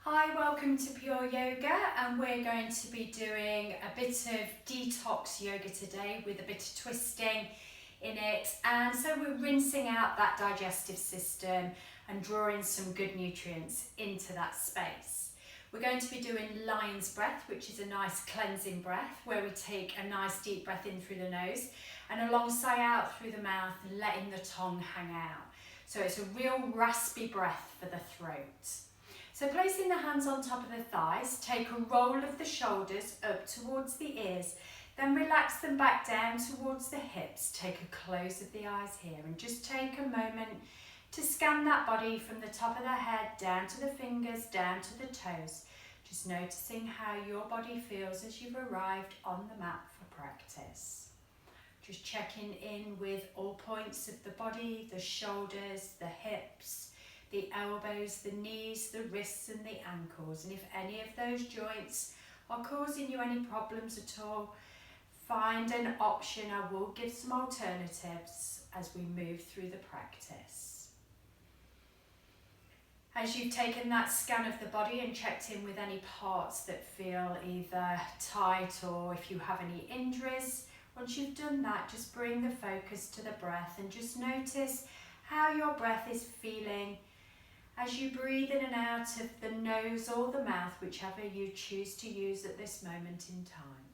Hi, welcome to Pure Yoga, and we're going to be doing a bit of detox yoga today with a bit of twisting in it, and so we're rinsing out that digestive system and drawing some good nutrients into that space. We're going to be doing lion's breath, which is a nice cleansing breath where we take a nice deep breath in through the nose and a long sigh out through the mouth, letting the tongue hang out. So it's a real raspy breath for the throat. So placing the hands on top of the thighs, take a roll of the shoulders up towards the ears, then relax them back down towards the hips. Take a close of the eyes here and just take a moment to scan that body from the top of the head down to the fingers, down to the toes. Just noticing how your body feels as you've arrived on the mat for practice. Just checking in with all points of the body, the shoulders, the hips, the elbows, the knees, the wrists and the ankles. And if any of those joints are causing you any problems at all, find an option. I will give some alternatives as we move through the practice. As you've taken that scan of the body and checked in with any parts that feel either tight or if you have any injuries, once you've done that, just bring the focus to the breath and just notice how your breath is feeling as you breathe in and out of the nose or the mouth, whichever you choose to use at this moment in time.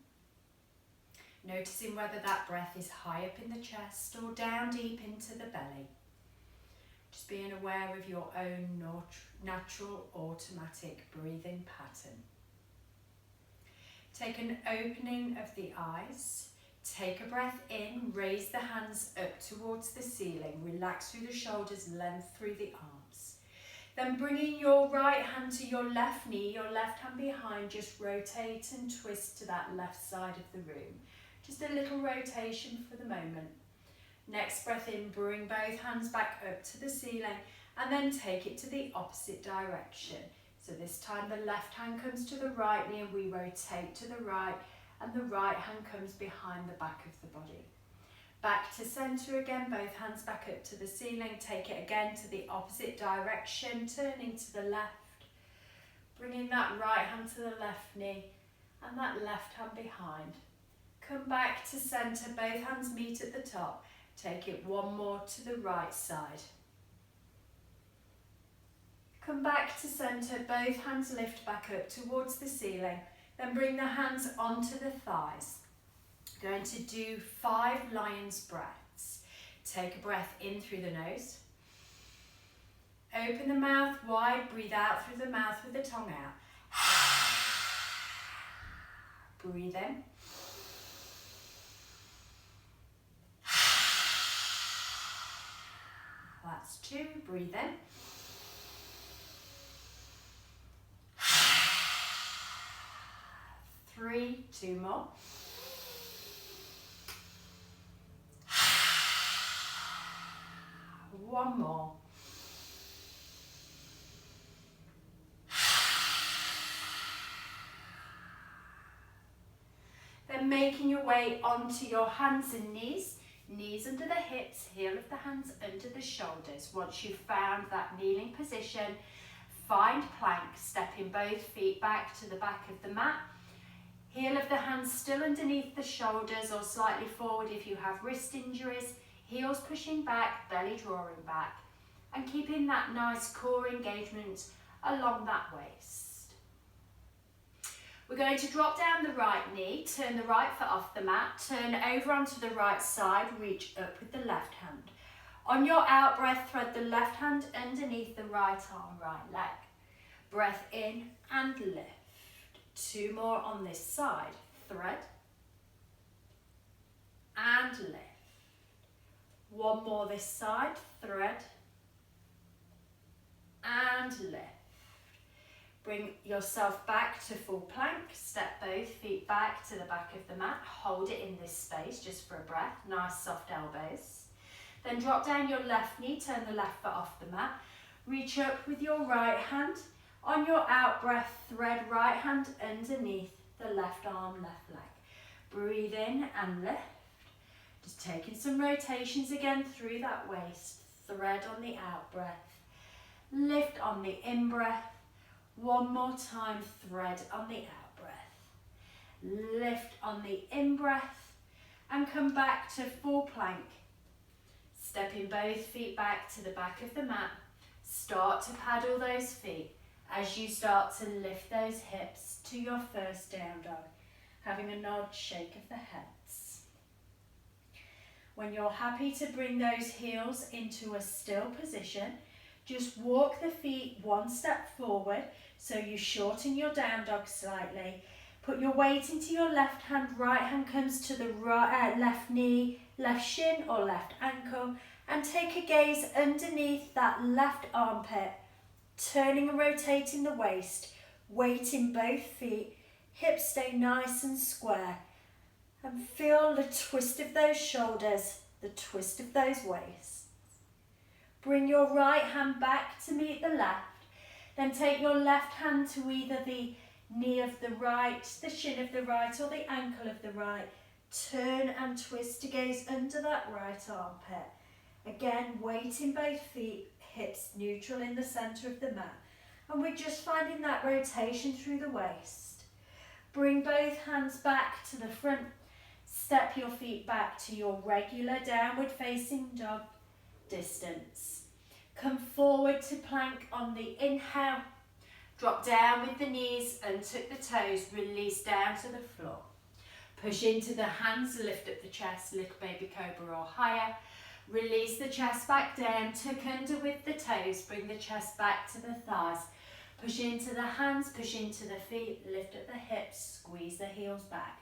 Noticing whether that breath is high up in the chest or down deep into the belly. Just being aware of your own natural automatic breathing pattern. Take an opening of the eyes. Take a breath in, raise the hands up towards the ceiling. Relax through the shoulders, length through the arms. Then bringing your right hand to your left knee, your left hand behind, just rotate and twist to that left side of the room. Just a little rotation for the moment. Next breath in, bring both hands back up to the ceiling and then take it to the opposite direction. So this time the left hand comes to the right knee and we rotate to the right, and the right hand comes behind the back of the body. Back to centre again, both hands back up to the ceiling, take it again to the opposite direction, turning to the left, bringing that right hand to the left knee and that left hand behind. Come back to centre, both hands meet at the top, take it one more to the right side. Come back to centre, both hands lift back up towards the ceiling, then bring the hands onto the thighs. Going to do 5 lion's breaths. Take a breath in through the nose. Open the mouth wide, breathe out through the mouth with the tongue out. Breathe in. That's 2, breathe in. Three, 2 more. One more. Then making your way onto your hands and knees. Knees under the hips, heel of the hands under the shoulders. Once you've found that kneeling position, find plank, stepping both feet back to the back of the mat. Heel of the hands still underneath the shoulders or slightly forward if you have wrist injuries. Heels pushing back, belly drawing back, and keeping that nice core engagement along that waist. We're going to drop down the right knee, turn the right foot off the mat, turn over onto the right side, reach up with the left hand. On your out breath, thread the left hand underneath the right arm, right leg. Breath in and lift. 2 more on this side. Thread and lift. 1 more this side, thread and lift. Bring yourself back to full plank, step both feet back to the back of the mat, hold it in this space just for a breath, nice soft elbows. Then drop down your left knee, turn the left foot off the mat, reach up with your right hand, on your out breath, thread right hand underneath the left arm, left leg. Breathe in and lift. Just taking some rotations again through that waist. Thread on the out breath. Lift on the in breath. One more time, thread on the out breath. Lift on the in breath and come back to full plank. Stepping both feet back to the back of the mat. Start to paddle those feet as you start to lift those hips to your first down dog, having a nod, shake of the heads. When you're happy to bring those heels into a still position, just walk the feet one step forward so you shorten your down dog slightly. Put your weight into your left hand, right hand comes to the right, left knee, left shin or left ankle, and take a gaze underneath that left armpit, turning and rotating the waist, weight in both feet, hips stay nice and square, and feel the twist of those shoulders, the twist of those waists. Bring your right hand back to meet the left, then take your left hand to either the knee of the right, the shin of the right or the ankle of the right. Turn and twist to gaze under that right armpit. Again, weight in both feet, hips neutral in the centre of the mat. And we're just finding that rotation through the waist. Bring both hands back to the front. Step your feet back to your regular downward facing dog distance. Come forward to plank on the inhale. Drop down with the knees, untuck the toes, release down to the floor. Push into the hands, lift up the chest, lift baby cobra or higher. Release the chest back down, tuck under with the toes, bring the chest back to the thighs. Push into the hands, push into the feet, lift up the hips, squeeze the heels back.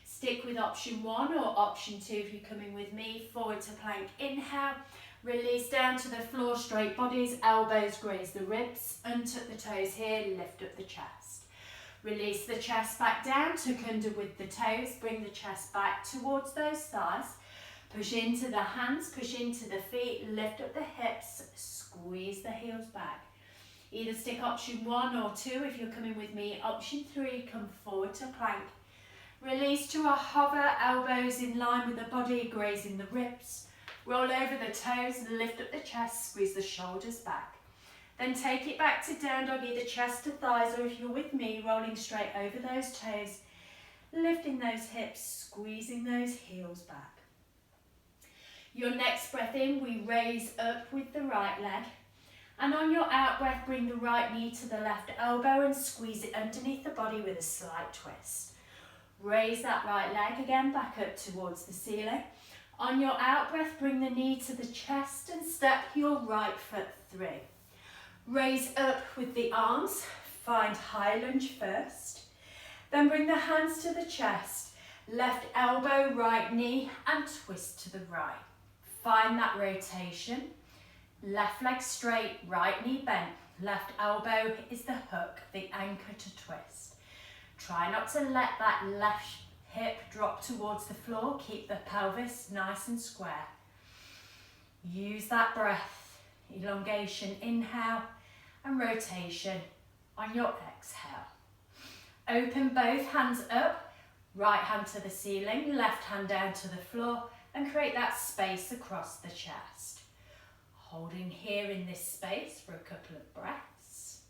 Stick with option 1 or option 2 if you're coming with me. Forward to plank, inhale. Release down to the floor, straight bodies, elbows graze the ribs, untuck the toes here, lift up the chest. Release the chest back down, tuck under with the toes, bring the chest back towards those thighs. Push into the hands, push into the feet, lift up the hips, squeeze the heels back. Either stick option 1 or 2 if you're coming with me. Option 3, come forward to plank. Release to a hover, elbows in line with the body, grazing the ribs. Roll over the toes, lift up the chest, squeeze the shoulders back. Then take it back to down dog, either chest to thighs, or if you're with me, rolling straight over those toes, lifting those hips, squeezing those heels back. Your next breath in, we raise up with the right leg. And on your out breath, bring the right knee to the left elbow and squeeze it underneath the body with a slight twist. Raise that right leg again back up towards the ceiling. On your out breath, bring the knee to the chest and step your right foot through. Raise up with the arms, find high lunge first. Then bring the hands to the chest, left elbow, right knee, and twist to the right. Find that rotation. Left leg straight, right knee bent. Left elbow is the hook, the anchor to twist. Try not to let that left hip drop towards the floor. Keep the pelvis nice and square. Use that breath, elongation, inhale, and rotation on your exhale. Open both hands up, right hand to the ceiling, left hand down to the floor, and create that space across the chest. Holding here in this space for a couple of breaths.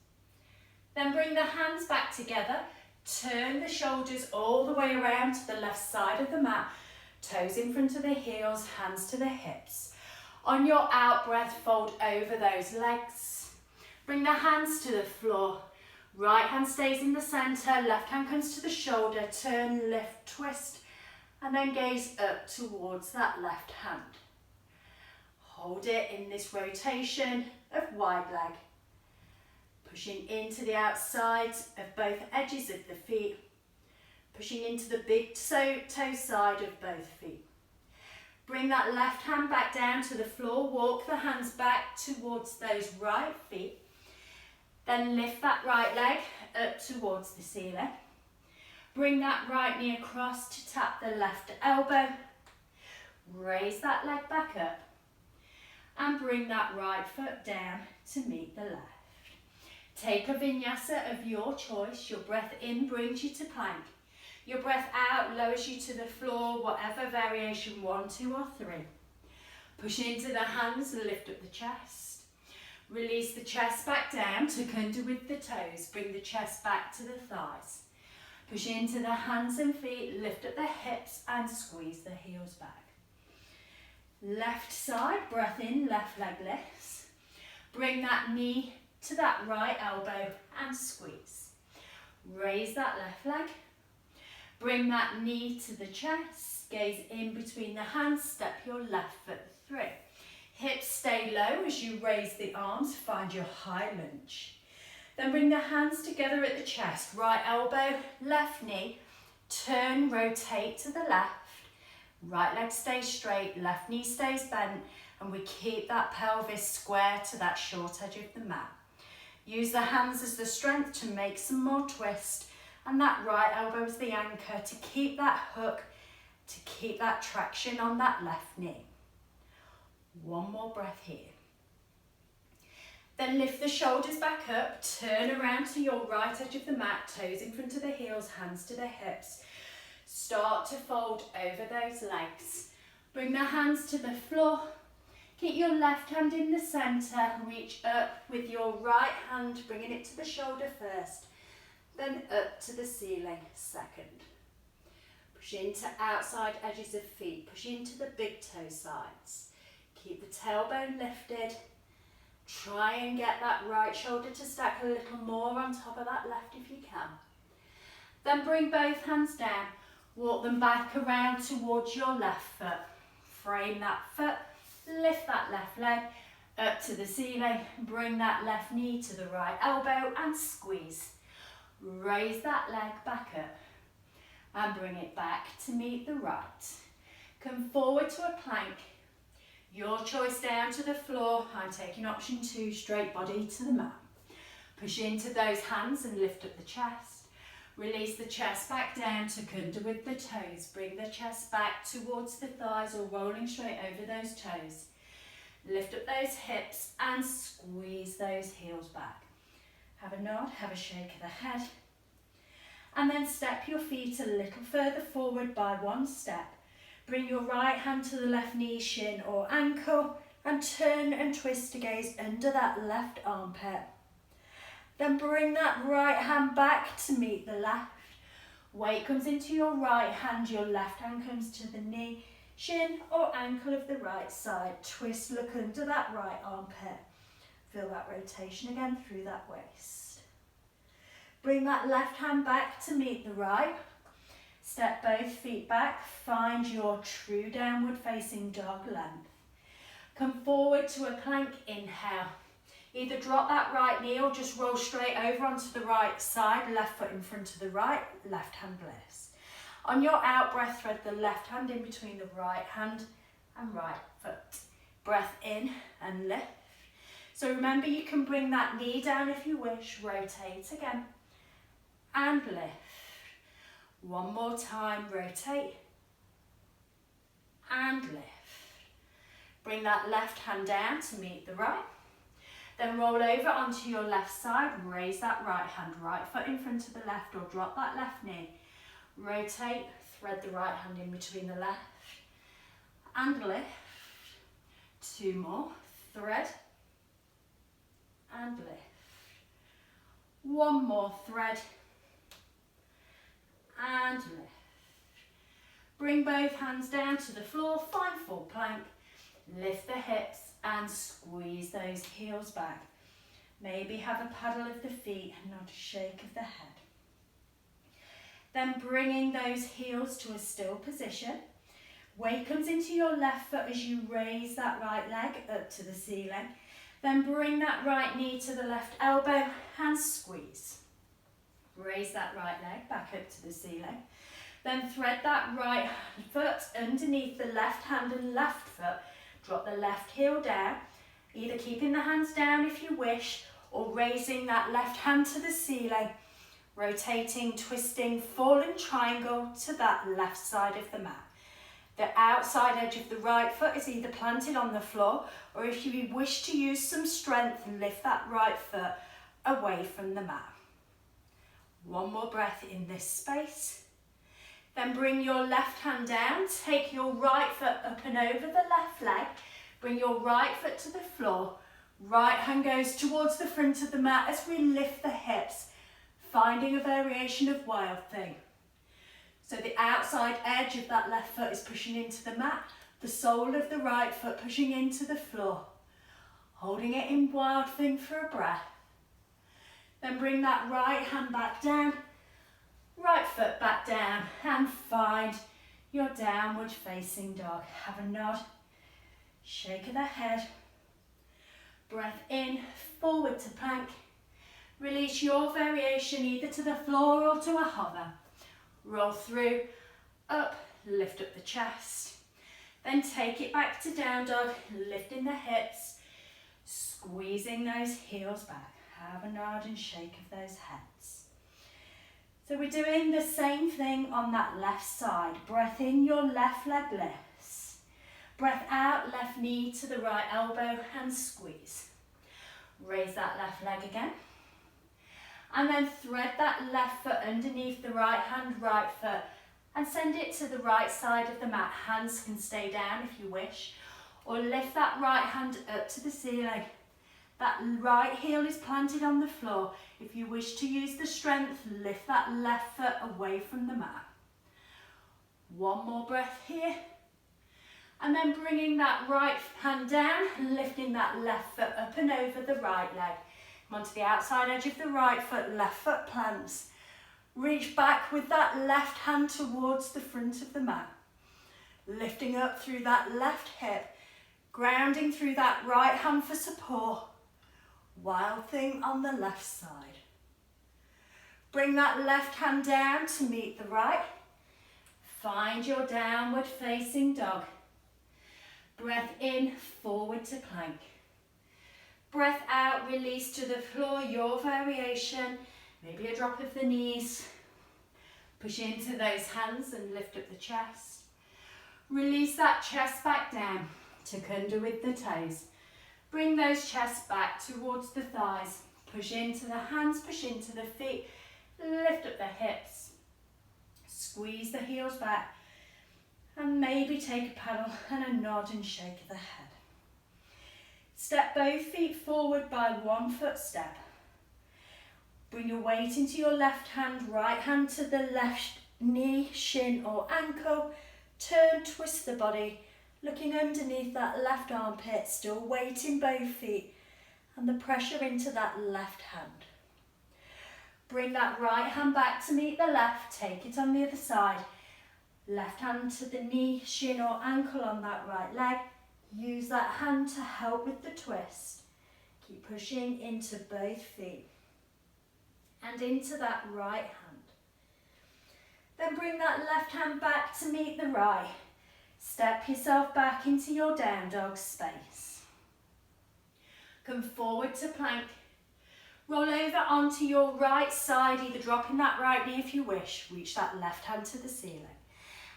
Then bring the hands back together. Turn the shoulders all the way around to the left side of the mat. Toes in front of the heels, hands to the hips. On your out breath, fold over those legs. Bring the hands to the floor. Right hand stays in the centre, left hand comes to the shoulder. Turn, lift, twist, and then gaze up towards that left hand. Hold it in this rotation of wide leg. Pushing into the outsides of both edges of the feet. Pushing into the big toe side of both feet. Bring that left hand back down to the floor. Walk the hands back towards those right feet. Then lift that right leg up towards the ceiling. Bring that right knee across to tap the left elbow. Raise that leg back up. And bring that right foot down to meet the left. Take a vinyasa of your choice. Your breath in brings you to plank. Your breath out lowers you to the floor, whatever variation, 1, 2 or 3. Push into the hands, lift up the chest. Release the chest back down, tuck under with the toes, bring the chest back to the thighs. Push into the hands and feet, lift up the hips and squeeze the heels back. Left side, breath in, left leg lifts. Bring that knee to that right elbow and squeeze. Raise that left leg. Bring that knee to the chest, gaze in between the hands, step your left foot through. Hips stay low as you raise the arms, find your high lunge. Then bring the hands together at the chest, right elbow, left knee, turn, rotate to the left, right leg stays straight, left knee stays bent, and we keep that pelvis square to that short edge of the mat. Use the hands as the strength to make some more twist, and that right elbow as the anchor to keep that hook, to keep that traction on that left knee. One more breath here. Then lift the shoulders back up, turn around to your right edge of the mat, toes in front of the heels, hands to the hips. Start to fold over those legs. Bring the hands to the floor. Keep your left hand in the centre, reach up with your right hand, bringing it to the shoulder first, then up to the ceiling second. Push into outside edges of feet, push into the big toe sides. Keep the tailbone lifted. Try and get that right shoulder to stack a little more on top of that left if you can. Then bring both hands down, walk them back around towards your left foot. Frame that foot, lift that left leg up to the ceiling, bring that left knee to the right elbow and squeeze. Raise that leg back up and bring it back to meet the right. Come forward to a plank. Your choice down to the floor. I'm taking option 2, straight body to the mat. Push into those hands and lift up the chest. Release the chest back down, tuck under with the toes. Bring the chest back towards the thighs or rolling straight over those toes. Lift up those hips and squeeze those heels back. Have a nod, have a shake of the head. And then step your feet a little further forward by one step. Bring your right hand to the left knee, shin or ankle and turn and twist to gaze under that left armpit. Then bring that right hand back to meet the left. Weight comes into your right hand, your left hand comes to the knee, shin or ankle of the right side. Twist, look under that right armpit. Feel that rotation again through that waist. Bring that left hand back to meet the right. Step both feet back, find your true downward facing dog length. Come forward to a plank, inhale. Either drop that right knee or just roll straight over onto the right side, left foot in front of the right, left hand lifts. On your out breath, thread the left hand in between the right hand and right foot. Breath in and lift. So remember, you can bring that knee down if you wish, rotate again and lift. One more time, rotate and lift. Bring that left hand down to meet the right. Then roll over onto your left side, raise that right hand, right foot in front of the left or drop that left knee. Rotate, thread the right hand in between the left and lift. 2 more, thread and lift. 1 more, thread and lift. Bring both hands down to the floor, find full plank. Lift the hips and squeeze those heels back. Maybe have a paddle of the feet and not a shake of the head. Then bringing those heels to a still position. Weight comes into your left foot as you raise that right leg up to the ceiling. Then bring that right knee to the left elbow and squeeze. Raise that right leg back up to the ceiling. Then thread that right foot underneath the left hand and left foot. Drop the left heel down, either keeping the hands down if you wish, or raising that left hand to the ceiling, rotating, twisting, fallen triangle to that left side of the mat. The outside edge of the right foot is either planted on the floor, or if you wish to use some strength, lift that right foot away from the mat. 1 more breath in this space. Then bring your left hand down, take your right foot up and over the left leg, bring your right foot to the floor, Right hand goes towards the front of the mat as we lift the hips, finding a variation of Wild Thing. So the outside edge of that left foot is pushing into the mat, the sole of the right foot pushing into the floor. Holding it in Wild Thing for a breath. Then bring that right hand back down, right foot back down, and find your downward facing dog. Have a nod, shake of the head. Breath in, forward to plank. Release your variation either to the floor or to a hover. Roll through, up, lift up the chest. Then take it back to down dog, lifting the hips, squeezing those heels back. Have a nod and shake of those heads. So we're doing the same thing on that left side. Breath in, your left leg lifts. Breath out, left knee to the right elbow and squeeze. Raise that left leg again. And then thread that left foot underneath the right hand, right foot, and send it to the right side of the mat. Hands can stay down if you wish, or lift that right hand up to the ceiling. That right heel is planted on the floor. If you wish to use the strength, lift that left foot away from the mat. One more breath here. And then bringing that right hand down, lifting that left foot up and over the right leg. Come onto the outside edge of the right foot, left foot plants. Reach back with that left hand towards the front of the mat. Lifting up through that left hip, grounding through that right hand for support. Wild Thing on the left side. Bring that left hand down to meet the right. Find your downward facing dog. Breath in, forward to plank. Breath out, release to the floor, your variation. Maybe a drop of the knees. Push into those hands and lift up the chest. Release that chest back down. Tuck under with the toes. Bring those chests back towards the thighs. Push into the hands, push into the feet. Lift up the hips. Squeeze the heels back. And maybe take a paddle and a nod and shake of the head. Step both feet forward by 1 foot step. Bring your weight into your left hand, right hand to the left knee, shin or ankle. Turn, twist the body, looking underneath that left armpit, still weight in both feet and the pressure into that left hand. Bring that right hand back to meet the left, take it on the other side. Left hand to the knee, shin or ankle on that right leg. Use that hand to help with the twist. Keep pushing into both feet and into that right hand. Then bring that left hand back to meet the right. Step yourself back into your down dog space. Come forward to plank. Roll over onto your right side, either dropping that right knee if you wish. Reach that left hand to the ceiling.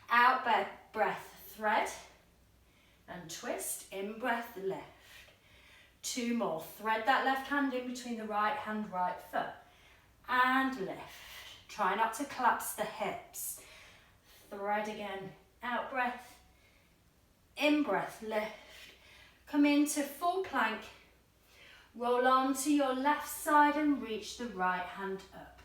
Out breath, thread and twist. In breath, lift. 2 more. Thread that left hand in between the right hand, right foot. And lift. Try not to collapse the hips. Thread again. Out breath. In breath, lift. Come into full plank. Roll on to your left side and reach the right hand up.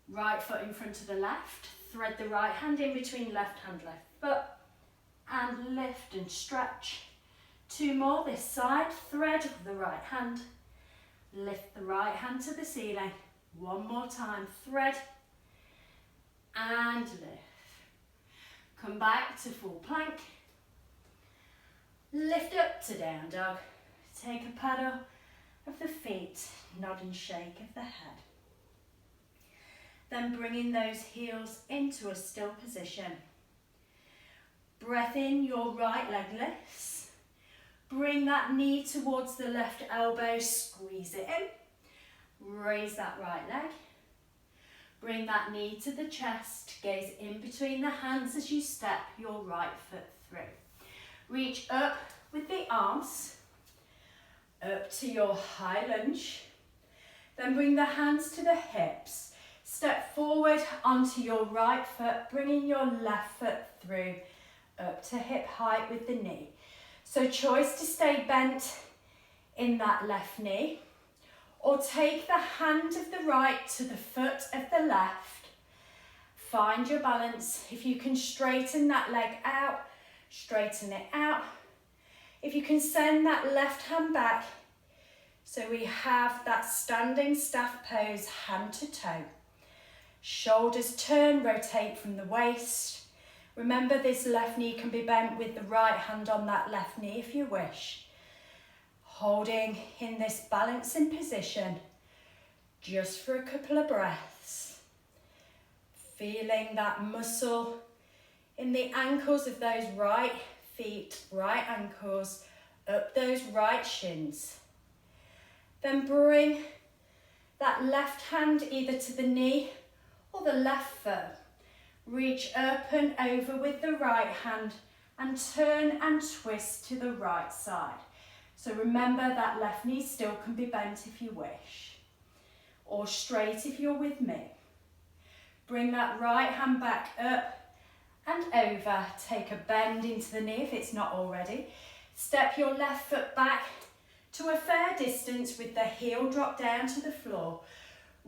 Right foot in front of the left. Thread the right hand in between left hand, left foot. And lift and stretch. 2 more this side. Thread the right hand. Lift the right hand to the ceiling. 1 more time. Thread and lift. Come back to full plank. Lift up to down dog. Take a paddle of the feet. Nod and shake of the head. Then bringing those heels into a still position. Breath in, your right leg lifts. Bring that knee towards the left elbow, squeeze it in. Raise that right leg. Bring that knee to the chest, gaze in between the hands as you step your right foot through. Reach up with the arms, up to your high lunge. Then bring the hands to the hips. Step forward onto your right foot, bringing your left foot through, up to hip height with the knee. So choice to stay bent in that left knee, or take the hand of the right to the foot of the left. Find your balance. If you can straighten that leg out, straighten it out. If you can send that left hand back, so we have that standing staff pose, hand to toe. Shoulders turn, rotate from the waist. Remember, this left knee can be bent with the right hand on that left knee if you wish. Holding in this balancing position just for a couple of breaths. Feeling that muscle in the ankles of those right feet, right ankles, up those right shins. Then bring that left hand either to the knee or the left foot. Reach up and over with the right hand and turn and twist to the right side. So remember, that left knee still can be bent if you wish, or straight if you're with me. Bring that right hand back up and over. Take a bend into the knee if it's not already. Step your left foot back to a fair distance with the heel drop down to the floor.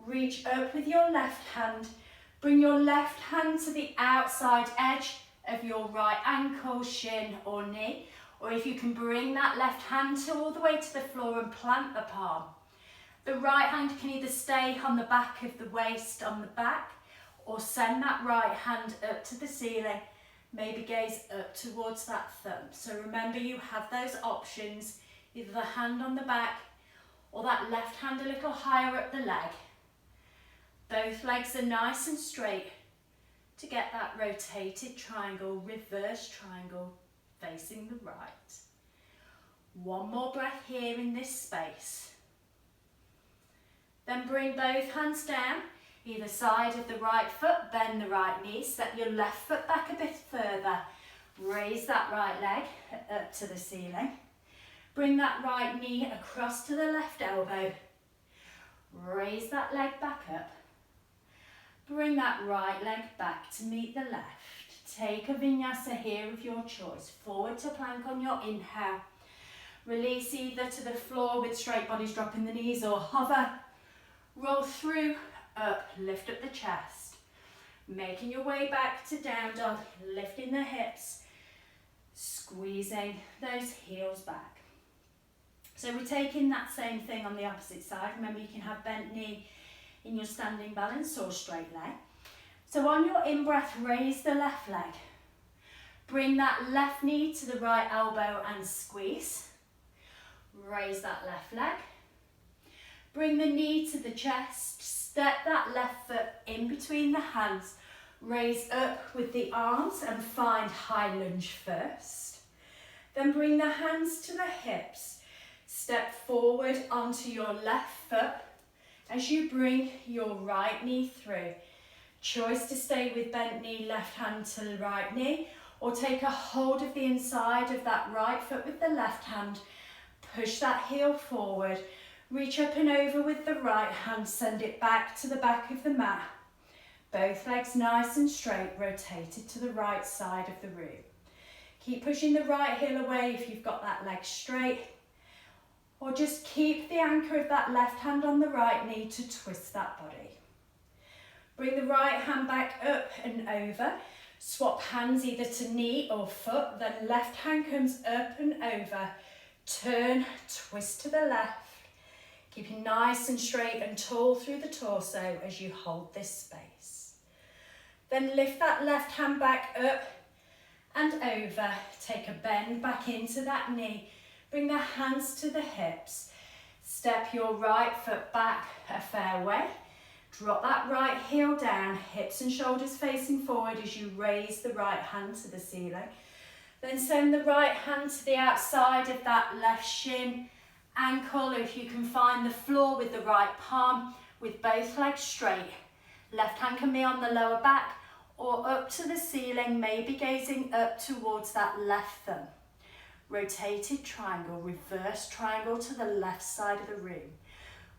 Reach up with your left hand. Bring your left hand to the outside edge of your right ankle, shin or knee. Or if you can bring that left hand all the way to the floor and plant the palm. The right hand can either stay on the back of the waist on the back, or send that right hand up to the ceiling, maybe gaze up towards that thumb. So remember, you have those options, either the hand on the back or that left hand a little higher up the leg. Both legs are nice and straight to get that rotated triangle, reverse triangle, facing the right. One more breath here in this space. Then bring both hands down, either side of the right foot, bend the right knee, step your left foot back a bit further, raise that right leg up to the ceiling. Bring that right knee across to the left elbow, raise that leg back up. Bring that right leg back to meet the left. Take a vinyasa here of your choice. Forward to plank on your inhale. Release either to the floor with straight bodies, dropping the knees, or hover. Roll through, up, lift up the chest. Making your way back to down dog, lifting the hips, squeezing those heels back. So we're taking that same thing on the opposite side. Remember, you can have bent knee in your standing balance or straight leg. So on your in-breath, raise the left leg. Bring that left knee to the right elbow and squeeze. Raise that left leg. Bring the knee to the chest. Step that left foot in between the hands. Raise up with the arms and find high lunge first. Then bring the hands to the hips. Step forward onto your left foot as you bring your right knee through. Choice to stay with bent knee, left hand to the right knee, or take a hold of the inside of that right foot with the left hand. Push that heel forward. Reach up and over with the right hand. Send it back to the back of the mat. Both legs nice and straight, rotated to the right side of the room. Keep pushing the right heel away if you've got that leg straight. Or just keep the anchor of that left hand on the right knee to twist that body. Bring the right hand back up and over. Swap hands either to knee or foot. Then left hand comes up and over. Turn, twist to the left. Keeping nice and straight and tall through the torso as you hold this space. Then lift that left hand back up and over. Take a bend back into that knee. Bring the hands to the hips. Step your right foot back a fair way. Drop that right heel down, hips and shoulders facing forward as you raise the right hand to the ceiling. Then send the right hand to the outside of that left shin, ankle, if you can find the floor with the right palm, with both legs straight. Left hand can be on the lower back or up to the ceiling, maybe gazing up towards that left thumb. Rotated triangle, reverse triangle to the left side of the room.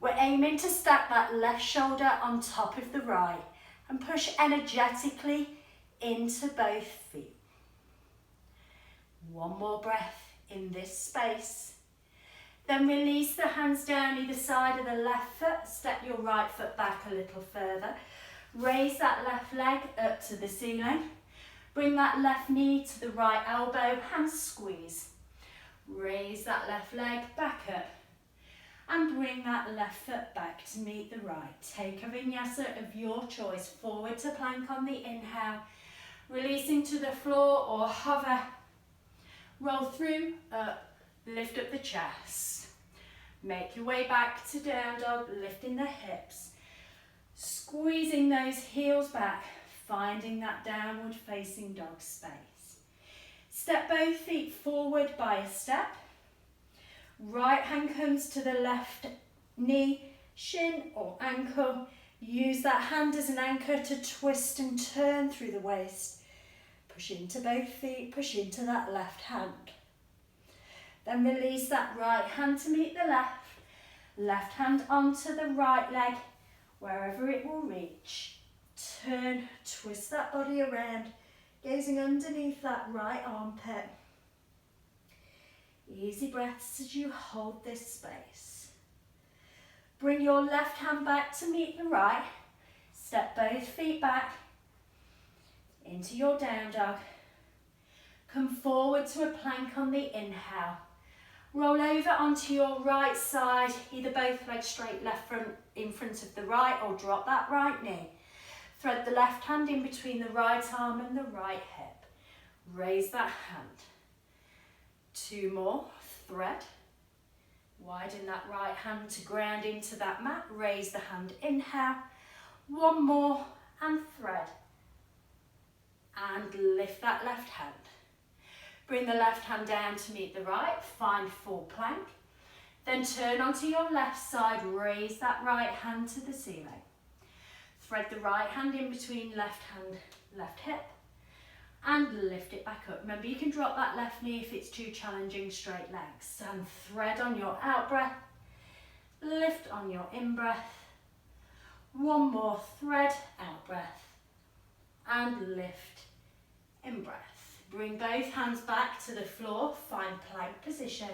We're aiming to stack that left shoulder on top of the right and push energetically into both feet. One more breath in this space. Then release the hands down either side of the left foot. Step your right foot back a little further. Raise that left leg up to the ceiling. Bring that left knee to the right elbow and squeeze. Raise that left leg back up. And bring that left foot back to meet the right. Take a vinyasa of your choice. Forward to plank on the inhale. Releasing to the floor or hover. Roll through, up, lift up the chest. Make your way back to down dog, lifting the hips. Squeezing those heels back, finding that downward facing dog space. Step both feet forward by a step. Right hand comes to the left knee, shin or ankle. Use that hand as an anchor to twist and turn through the waist. Push into both feet, push into that left hand. Then release that right hand to meet the left. Left hand onto the right leg, wherever it will reach. Turn, twist that body around, gazing underneath that right armpit. Easy breaths as you hold this space. Bring your left hand back to meet the right. Step both feet back into your down dog. Come forward to a plank on the inhale. Roll over onto your right side, either both legs straight left front in front of the right or drop that right knee. Thread the left hand in between the right arm and the right hip. Raise that hand. 2 more, thread. Widen that right hand to ground into that mat. Raise the hand, inhale. 1 more and thread. And lift that left hand. Bring the left hand down to meet the right, find full plank. Then turn onto your left side, raise that right hand to the ceiling. Thread the right hand in between left hand, left hip, and lift it back up. Remember, you can drop that left knee if it's too challenging, straight legs. And thread on your out breath, lift on your in breath. 1 more thread, out breath, and lift, in breath. Bring both hands back to the floor, find plank position.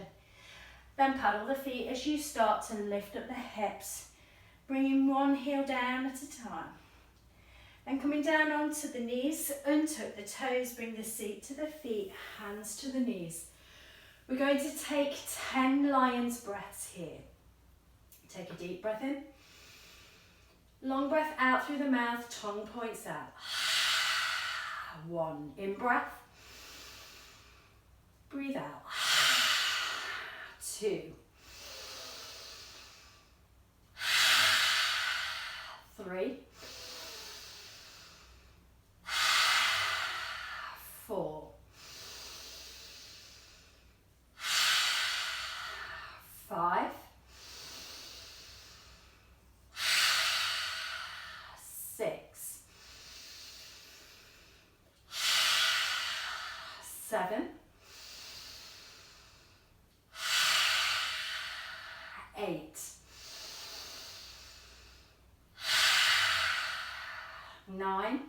Then paddle the feet as you start to lift up the hips, bringing 1 heel down at a time. Then coming down onto the knees, untuck the toes, bring the seat to the feet, hands to the knees. We're going to take 10 lion's breaths here. Take a deep breath in. Long breath out through the mouth, tongue points out. 1, in breath. Breathe out. 2. 3. 4. 5. 6. 7. 8. 9.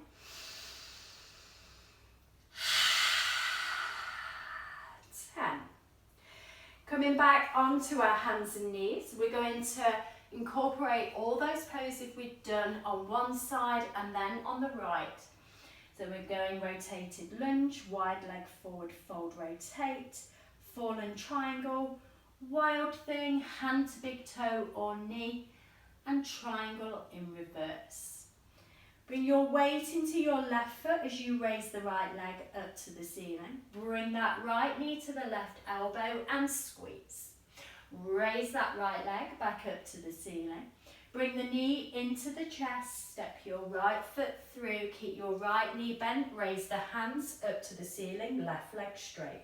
10. Coming back onto our hands and knees, we're going to incorporate all those poses we've done on one side and then on the right. So we're going rotated lunge, wide leg forward fold, rotate, fallen triangle, wild thing, hand to big toe or knee, and triangle in reverse. Bring your weight into your left foot as you raise the right leg up to the ceiling. Bring that right knee to the left elbow and squeeze. Raise that right leg back up to the ceiling. Bring the knee into the chest, step your right foot through, keep your right knee bent, raise the hands up to the ceiling, left leg straight.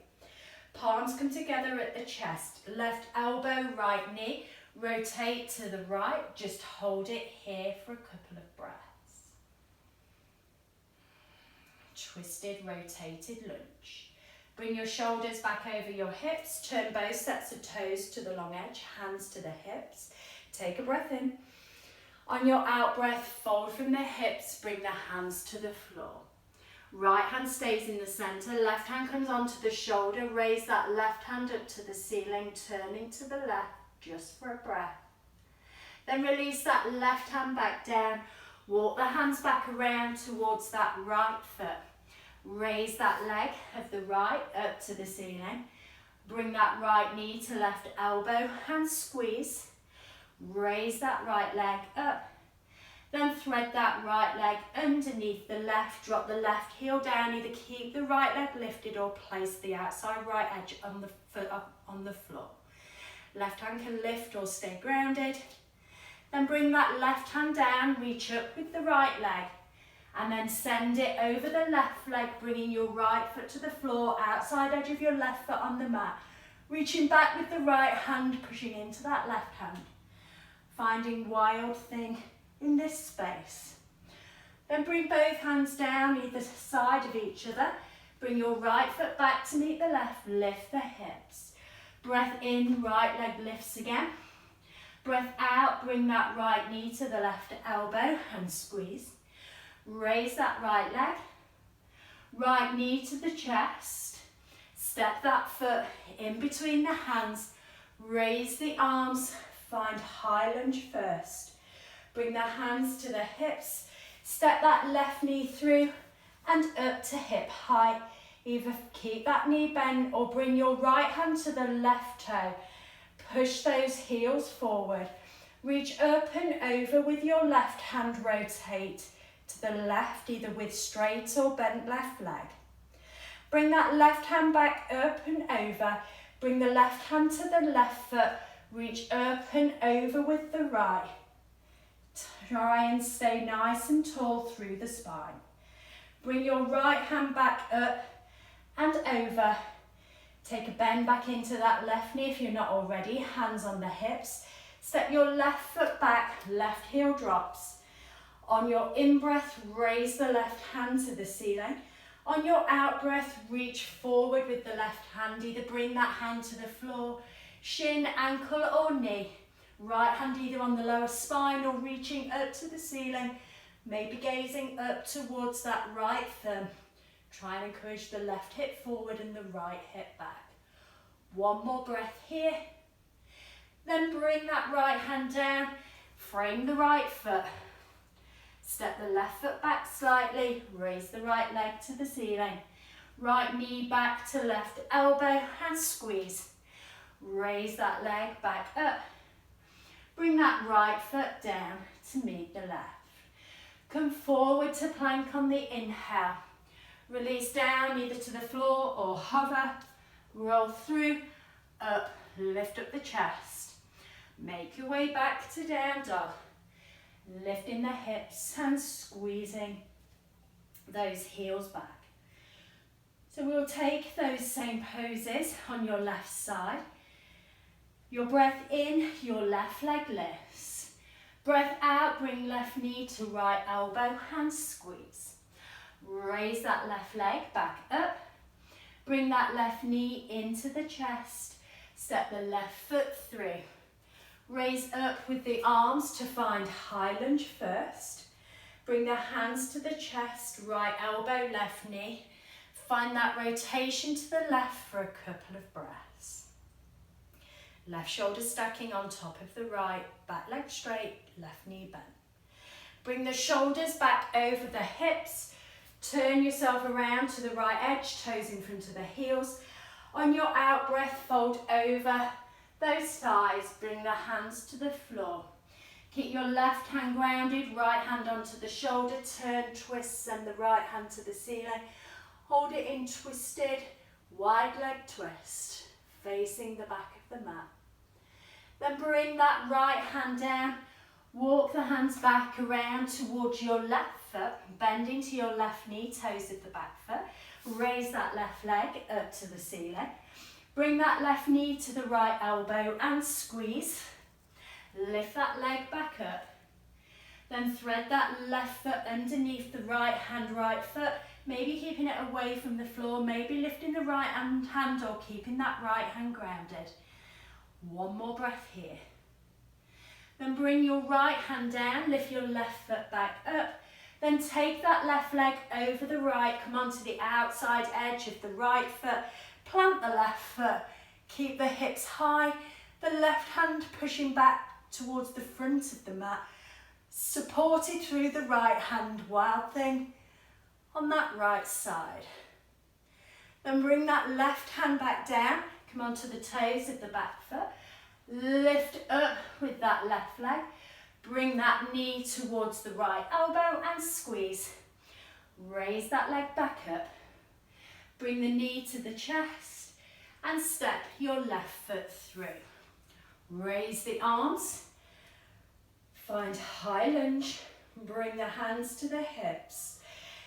Palms come together at the chest, left elbow, right knee, rotate to the right, just hold it here for a couple of breaths. Twisted, rotated lunge. Bring your shoulders back over your hips, turn both sets of toes to the long edge, hands to the hips. Take a breath in. On your out breath, fold from the hips, bring the hands to the floor. Right hand stays in the centre, left hand comes onto the shoulder, raise that left hand up to the ceiling, turning to the left just for a breath. Then release that left hand back down, walk the hands back around towards that right foot. Raise that leg of the right up to the ceiling. Bring that right knee to left elbow and squeeze. Raise that right leg up. Then thread that right leg underneath the left. Drop the left heel down. Either keep the right leg lifted or place the outside right edge on the foot up on the floor. Left hand can lift or stay grounded. Then bring that left hand down. Reach up with the right leg. And then send it over the left leg, bringing your right foot to the floor, outside edge of your left foot on the mat. Reaching back with the right hand, pushing into that left hand. Finding wild thing in this space. Then bring both hands down either side of each other. Bring your right foot back to meet the left, lift the hips. Breath in, right leg lifts again. Breath out, bring that right knee to the left elbow and squeeze. Raise that right leg, right knee to the chest, step that foot in between the hands, raise the arms, find high lunge first. Bring the hands to the hips, step that left knee through and up to hip height. Either keep that knee bent or bring your right hand to the left toe. Push those heels forward. Reach up and over with your left hand, rotate to the left, either with straight or bent left leg. Bring that left hand back up and over. Bring the left hand to the left foot. Reach up and over with the right. Try and stay nice and tall through the spine. Bring your right hand back up and over. Take a bend back into that left knee if you're not already. Hands on the hips. Step your left foot back, left heel drops. On your in-breath, raise the left hand to the ceiling. On your out-breath, reach forward with the left hand. Either bring that hand to the floor, shin, ankle or knee. Right hand either on the lower spine or reaching up to the ceiling. Maybe gazing up towards that right thumb. Try and encourage the left hip forward and the right hip back. One more breath here. Then bring that right hand down. Frame the right foot. Step the left foot back slightly, raise the right leg to the ceiling. Right knee back to left elbow and squeeze. Raise that leg back up. Bring that right foot down to meet the left. Come forward to plank on the inhale. Release down either to the floor or hover. Roll through, up, lift up the chest. Make your way back to down dog. Lifting the hips and squeezing those heels back. So we'll take those same poses on your left side. Your breath in, your left leg lifts. Breath out, bring left knee to right elbow and squeeze. Raise that left leg back up. Bring that left knee into the chest. Step the left foot through. Raise up with the arms to find high lunge first. Bring the hands to the chest, right elbow, left knee. Find that rotation to the left for a couple of breaths. Left shoulder stacking on top of the right, back leg straight, left knee bent. Bring the shoulders back over the hips. Turn yourself around to the right edge, toes in front of the heels. On your out breath, fold over those thighs, bring the hands to the floor. Keep your left hand grounded, right hand onto the shoulder, turn, twist, send the right hand to the ceiling. Hold it in twisted, wide leg twist, facing the back of the mat. Then bring that right hand down, walk the hands back around towards your left foot, bend into your left knee, toes of the back foot. Raise that left leg up to the ceiling. Bring that left knee to the right elbow and squeeze. Lift that leg back up. Then thread that left foot underneath the right hand, right foot. Maybe keeping it away from the floor, maybe lifting the right hand or keeping that right hand grounded. One more breath here. Then bring your right hand down, lift your left foot back up. Then take that left leg over the right, come onto the outside edge of the right foot, plant the left foot, keep the hips high, the left hand pushing back towards the front of the mat, supported through the right hand, wild thing on that right side. Then bring that left hand back down, come onto the toes of the back foot, lift up with that left leg, bring that knee towards the right elbow and squeeze. Raise that leg back up, bring the knee to the chest and step your left foot through. Raise the arms, find high lunge, bring the hands to the hips.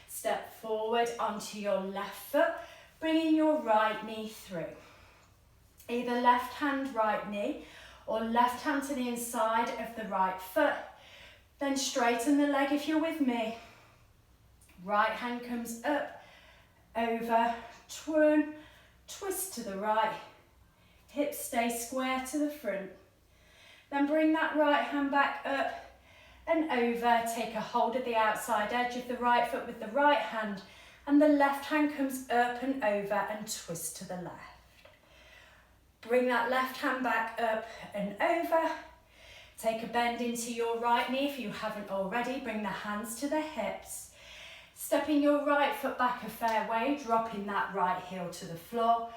Step forward onto your left foot, bringing your right knee through. Either left hand, right knee, or left hand to the inside of the right foot. Then straighten the leg if you're with me. Right hand comes up, over, turn, twist to the right. Hips stay square to the front. Then bring that right hand back up and over. Take a hold of the outside edge of the right foot with the right hand, and the left hand comes up and over and twist to the left. Bring that left hand back up and over. Take a bend into your right knee if you haven't already. Bring the hands to the hips. Stepping your right foot back a fair way, dropping that right heel to the floor.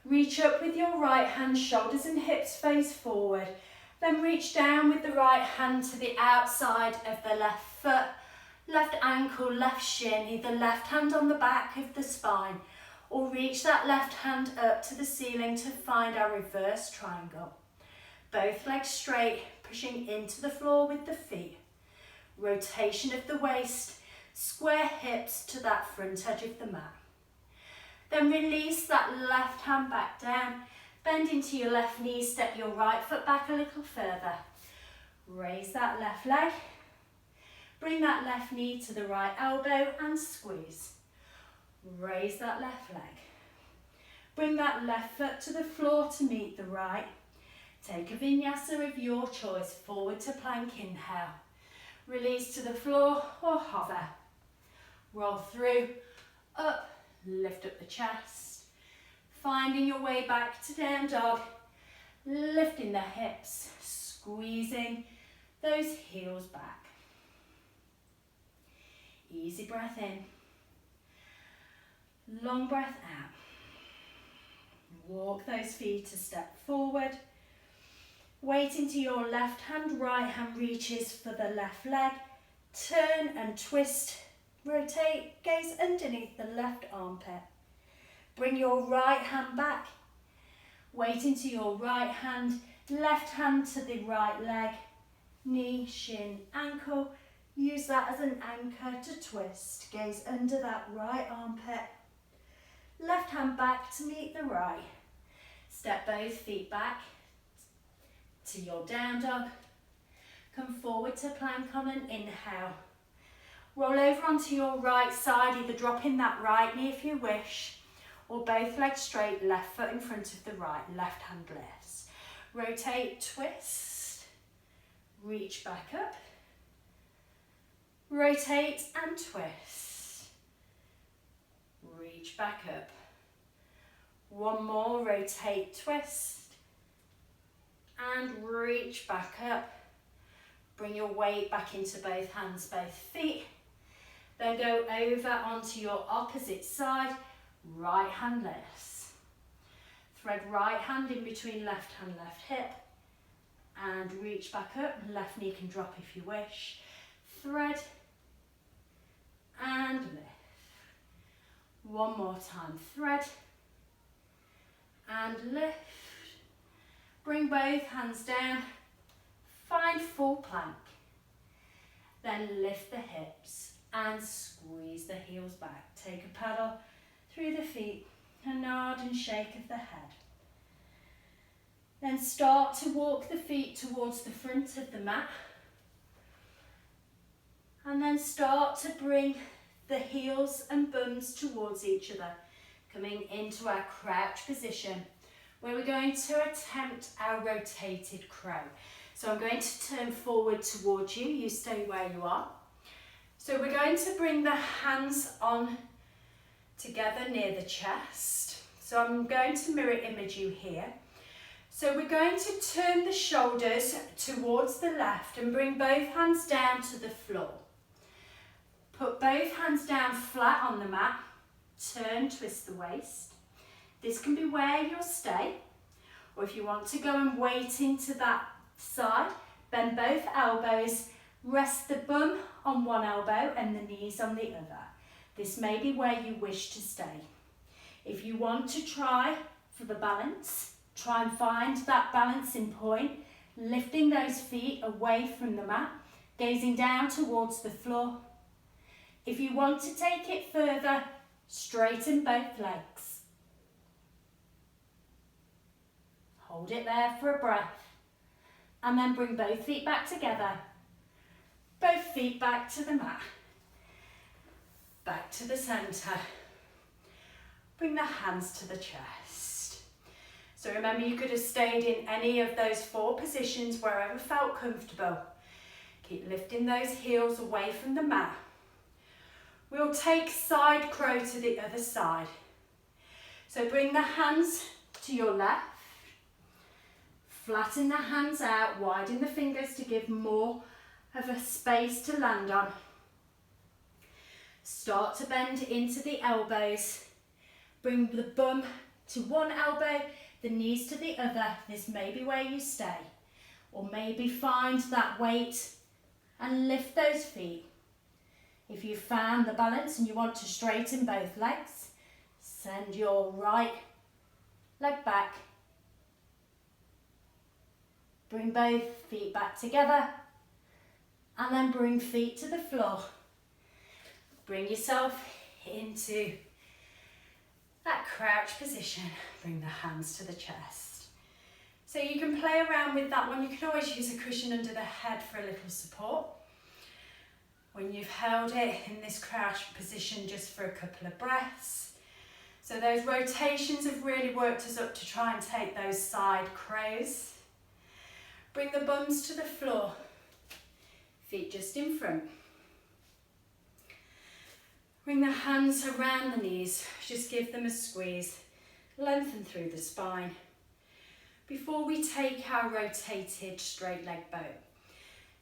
Reach up with your right hand, shoulders and hips face forward. Then reach down with the right hand to the outside of the left foot. Left ankle, left shin, either left hand on the back of the spine, or reach that left hand up to the ceiling to find our reverse triangle. Both legs straight, pushing into the floor with the feet. Rotation of the waist, square hips to that front edge of the mat. Then release that left hand back down, bend into your left knee, step your right foot back a little further. Raise that left leg, bring that left knee to the right elbow and squeeze. Raise that left leg. Bring that left foot to the floor to meet the right. Take a vinyasa of your choice, forward to plank, inhale. Release to the floor or hover. Roll through, up, lift up the chest. Finding your way back to down dog. Lifting the hips, squeezing those heels back. Easy breath in. Long breath out. Walk those feet a step forward. Weight into your left hand, right hand reaches for the left leg. Turn and twist. Rotate, gaze underneath the left armpit. Bring your right hand back. Weight into your right hand, left hand to the right leg. Knee, shin, ankle. Use that as an anchor to twist. Gaze under that right armpit. Left hand back to meet the right. Step both feet back to your down dog. Come forward to plank on an inhale. Roll over onto your right side, either dropping that right knee if you wish, or both legs straight, left foot in front of the right, left hand lifts. Rotate, twist, reach back up. Rotate and twist. Reach back up. One more, rotate, twist. And reach back up. Bring your weight back into both hands, both feet. Then go over onto your opposite side, right hand lifts. Thread right hand in between left hand, left hip. And reach back up, left knee can drop if you wish. Thread and lift. One more time, thread and lift. Bring both hands down, find full plank. Then lift the hips and squeeze the heels back. Take a paddle through the feet, a nod and shake of the head. Then start to walk the feet towards the front of the mat. And then start to bring the heels and bums towards each other, coming into our crouch position, where we're going to attempt our rotated crow. So I'm going to turn forward towards you. You stay where you are. So we're going to bring the hands on together near the chest. So I'm going to mirror image you here. So we're going to turn the shoulders towards the left and bring both hands down to the floor. Put both hands down flat on the mat. Turn, twist the waist. This can be where you'll stay, or if you want to go and weight into that side, bend both elbows, rest the bum on one elbow and the knees on the other. This may be where you wish to stay. If you want to try for the balance, try and find that balancing point, lifting those feet away from the mat, gazing down towards the floor. If you want to take it further, straighten both legs. Hold it there for a breath. And then bring both feet back together. Both feet back to the mat. Back to the centre. Bring the hands to the chest. So remember, you could have stayed in any of those 4 positions wherever felt comfortable. Keep lifting those heels away from the mat. We'll take side crow to the other side. So bring the hands to your left. Flatten the hands out, widen the fingers to give more of a space to land on. Start to bend into the elbows. Bring the bum to one elbow, the knees to the other. This may be where you stay. Or maybe find that weight and lift those feet. If you've found the balance and you want to straighten both legs, send your right leg back. Bring both feet back together and then bring feet to the floor. Bring yourself into that crouch position. Bring the hands to the chest. So you can play around with that one. You can always use a cushion under the head for a little support. When you've held it in this crouch position just for a couple of breaths. So those rotations have really worked us up to try and take those side crows. Bring the bums to the floor, feet just in front. Bring the hands around the knees, just give them a squeeze, lengthen through the spine. Before we take our rotated straight leg bow.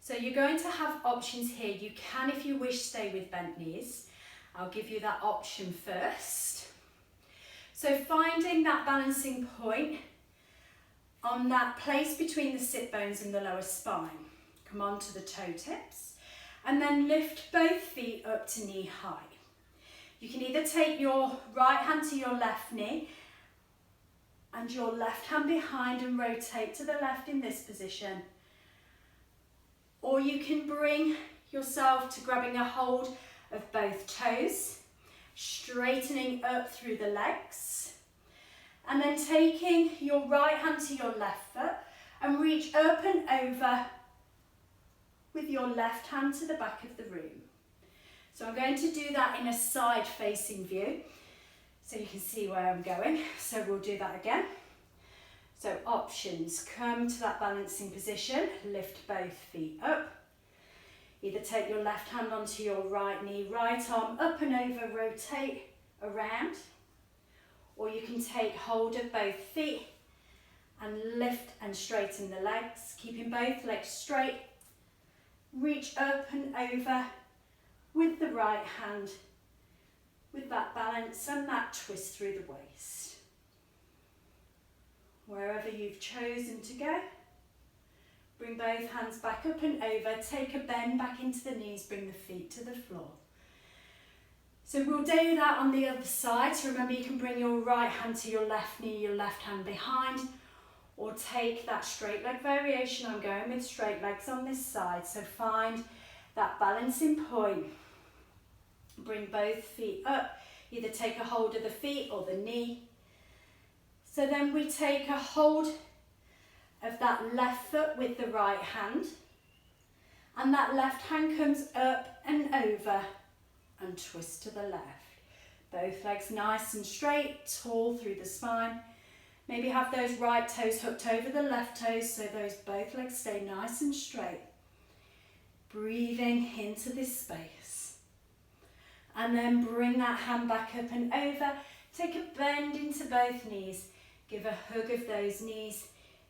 So you're going to have options here. You can, if you wish, stay with bent knees. I'll give you that option first. So finding that balancing point on that place between the sit bones and the lower spine. Come on to the toe tips and then lift both feet up to knee high. You can either take your right hand to your left knee and your left hand behind and rotate to the left in this position. Or you can bring yourself to grabbing a hold of both toes, straightening up through the legs, and then taking your right hand to your left foot and reach up and over with your left hand to the back of the room. So I'm going to do that in a side facing view so you can see where I'm going. So we'll do that again. So options, come to that balancing position, lift both feet up. Either take your left hand onto your right knee, right arm up and over, rotate around. Or you can take hold of both feet and lift and straighten the legs, keeping both legs straight. Reach up and over with the right hand, with that balance and that twist through the waist. Wherever you've chosen to go, bring both hands back up and over, take a bend back into the knees, bring the feet to the floor. So we'll do that on the other side. So remember, you can bring your right hand to your left knee, your left hand behind, or take that straight leg variation. I'm going with straight legs on this side. So find that balancing point. Bring both feet up. Either take a hold of the feet or the knee. So then we take a hold of that left foot with the right hand. And that left hand comes up and over and twist to the left. Both legs nice and straight, tall through the spine. Maybe have those right toes hooked over the left toes so those both legs stay nice and straight. Breathing into this space. And then bring that hand back up and over. Take a bend into both knees. Give a hug of those knees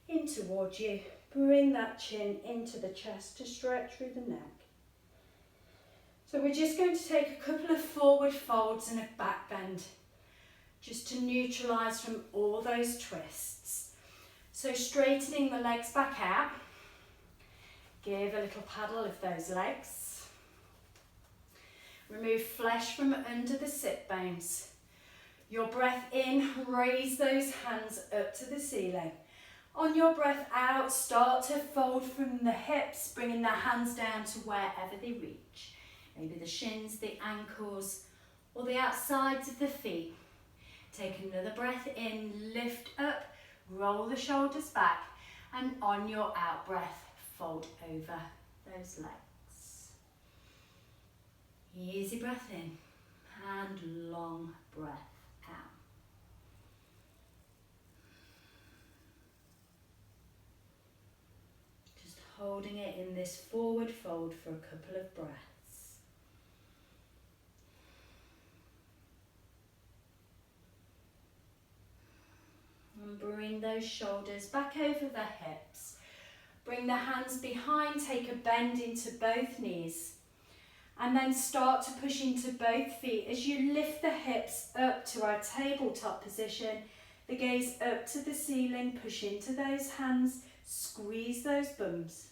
in towards you. Bring that chin into the chest to stretch through the neck. So we're just going to take a couple of forward folds and a back bend, just to neutralise from all those twists. So straightening the legs back out. Give a little paddle of those legs. Remove flesh from under the sit bones. Your breath in, raise those hands up to the ceiling. On your breath out, start to fold from the hips, bringing the hands down to wherever they reach. Maybe the shins, the ankles, or the outsides of the feet. Take another breath in, lift up, roll the shoulders back, and on your out breath, fold over those legs. Easy breath in and long breath out. Just holding it in this forward fold for a couple of breaths. And bring those shoulders back over the hips. Bring the hands behind, take a bend into both knees. And then start to push into both feet as you lift the hips up to our tabletop position. The gaze up to the ceiling, push into those hands, squeeze those bums.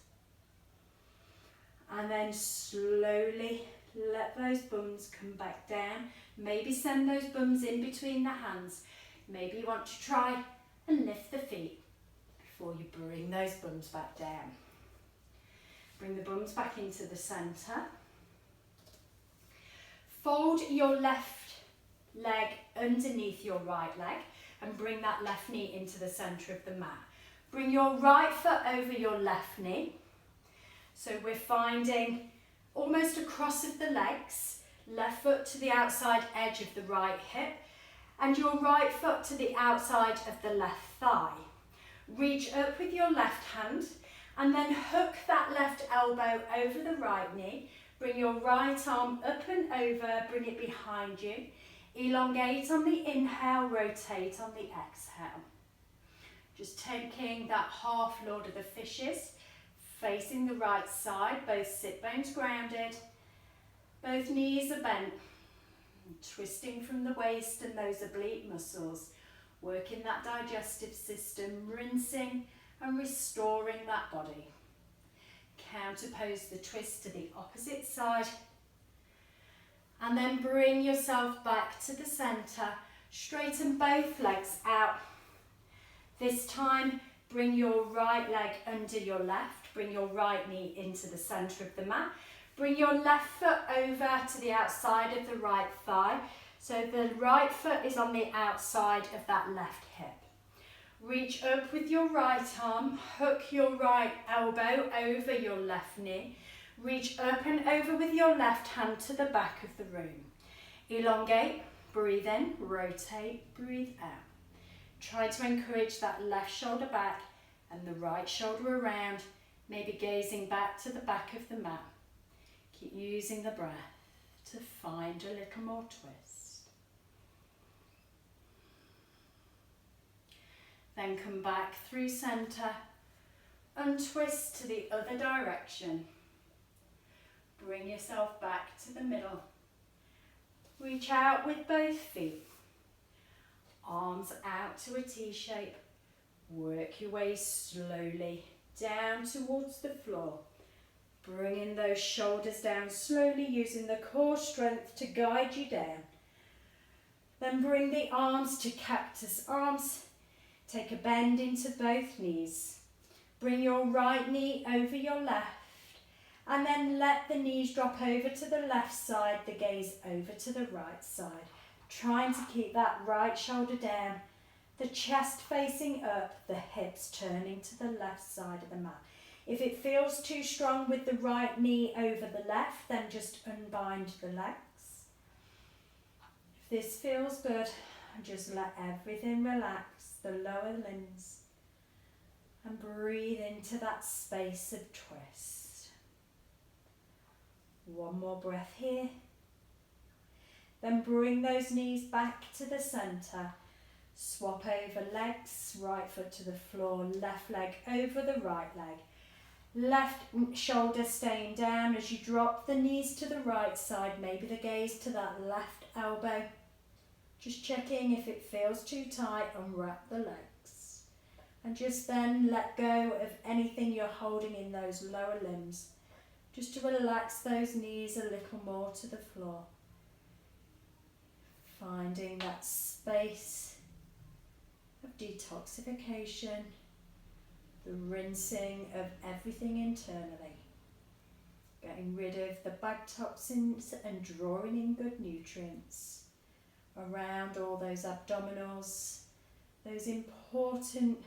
And then slowly let those bums come back down. Maybe send those bums in between the hands. Maybe you want to try and lift the feet before you bring those bums back down. Bring the bums back into the centre. Fold your left leg underneath your right leg and bring that left knee into the centre of the mat. Bring your right foot over your left knee. So we're finding almost a cross of the legs, left foot to the outside edge of the right hip, and your right foot to the outside of the left thigh. Reach up with your left hand and then hook that left elbow over the right knee. Bring your right arm up and over, bring it behind you. Elongate on the inhale, rotate on the exhale. Just taking that half Lord of the Fishes, facing the right side, both sit bones grounded, both knees are bent. Twisting from the waist and those oblique muscles, working that digestive system, rinsing and restoring that body. Counterpose the twist to the opposite side and then bring yourself back to the centre. Straighten both legs out. This time bring your right leg under your left, bring your right knee into the centre of the mat. Bring your left foot over to the outside of the right thigh. So the right foot is on the outside of that left hip. Reach up with your right arm, hook your right elbow over your left knee. Reach up and over with your left hand to the back of the room. Elongate, breathe in, rotate, breathe out. Try to encourage that left shoulder back and the right shoulder around, maybe gazing back to the back of the mat. Keep using the breath to find a little more twist. Then come back through centre, untwist to the other direction. Bring yourself back to the middle. Reach out with both feet. Arms out to a T shape. Work your way slowly down towards the floor. Bringing those shoulders down slowly, using the core strength to guide you down. Then bring the arms to cactus arms. Take a bend into both knees. Bring your right knee over your left. And then let the knees drop over to the left side, the gaze over to the right side. Trying to keep that right shoulder down, the chest facing up, the hips turning to the left side of the mat. If it feels too strong with the right knee over the left, then just unbind the legs. If this feels good, just let everything relax, the lower limbs, and breathe into that space of twist. One more breath here. Then bring those knees back to the centre. Swap over legs, right foot to the floor, left leg over the right leg. Left shoulder staying down as you drop the knees to the right side, maybe the gaze to that left elbow. Just checking if it feels too tight, unwrap the legs. And just then let go of anything you're holding in those lower limbs. Just to relax those knees a little more to the floor. Finding that space of detoxification, the rinsing of everything internally. Getting rid of the bad toxins and drawing in good nutrients around all those abdominals, those important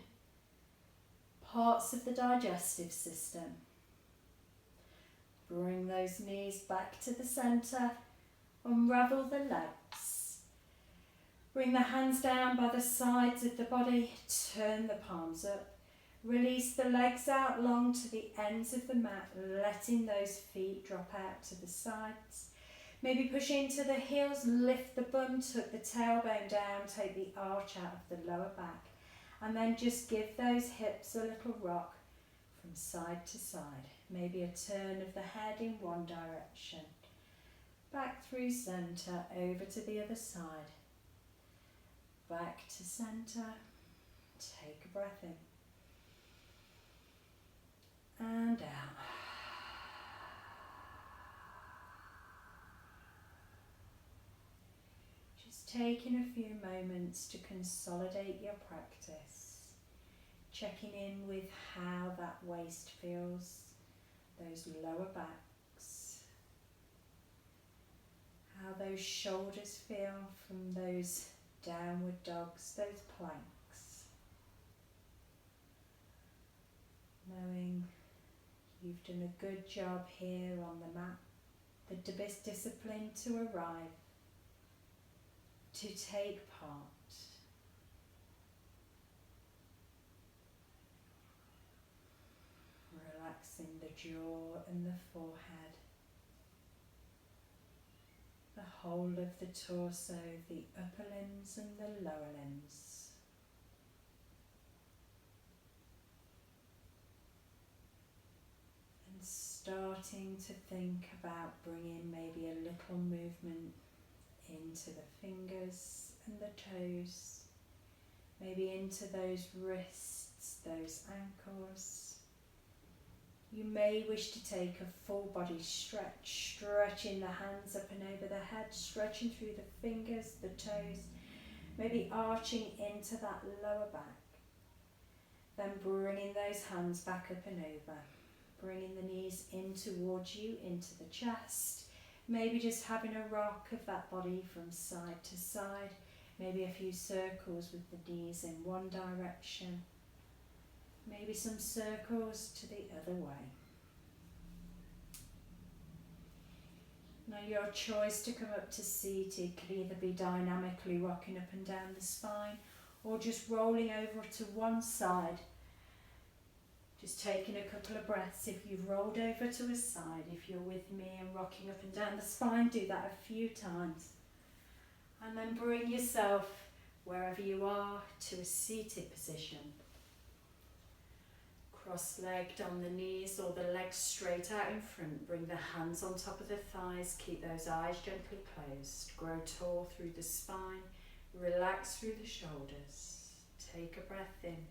parts of the digestive system. Bring those knees back to the centre, unravel the legs. Bring the hands down by the sides of the body, turn the palms up. Release the legs out long to the ends of the mat, letting those feet drop out to the sides. Maybe push into the heels, lift the bum, tuck the tailbone down, take the arch out of the lower back. And then just give those hips a little rock from side to side. Maybe a turn of the head in one direction. Back through centre, over to the other side. Back to centre. Take a breath in. And out. Just taking a few moments to consolidate your practice. Checking in with how that waist feels, those lower backs. How those shoulders feel from those downward dogs, those planks. Knowing you've done a good job here on the mat, the discipline to arrive, to take part. Relaxing the jaw and the forehead, the whole of the torso, the upper limbs and the lower limbs. Starting to think about bringing maybe a little movement into the fingers and the toes, maybe into those wrists, those ankles. You may wish to take a full body stretch, stretching the hands up and over the head, stretching through the fingers, the toes, maybe arching into that lower back. Then bringing those hands back up and over. Bringing the knees in towards you, into the chest. Maybe just having a rock of that body from side to side. Maybe a few circles with the knees in one direction. Maybe some circles to the other way. Now your choice to come up to seated could either be dynamically rocking up and down the spine or just rolling over to one side. Just taking a couple of breaths. If you've rolled over to a side, if you're with me and rocking up and down the spine, do that a few times. And then bring yourself, wherever you are, to a seated position. Cross-legged on the knees or the legs straight out in front. Bring the hands on top of the thighs. Keep those eyes gently closed. Grow tall through the spine. Relax through the shoulders. Take a breath in.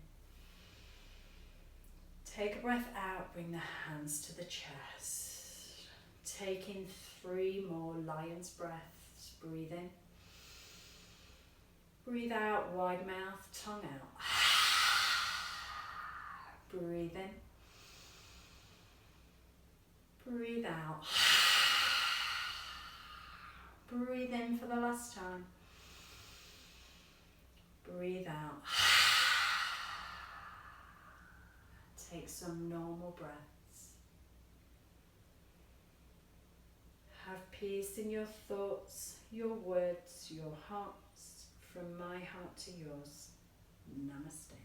Take a breath out, bring the hands to the chest. Taking 3 more lion's breaths. Breathe in. Breathe out, wide mouth, tongue out. Breathe in. Breathe out. Breathe in for the last time. Breathe out. Take some normal breaths. Have peace in your thoughts, your words, your hearts, from my heart to yours. Namaste.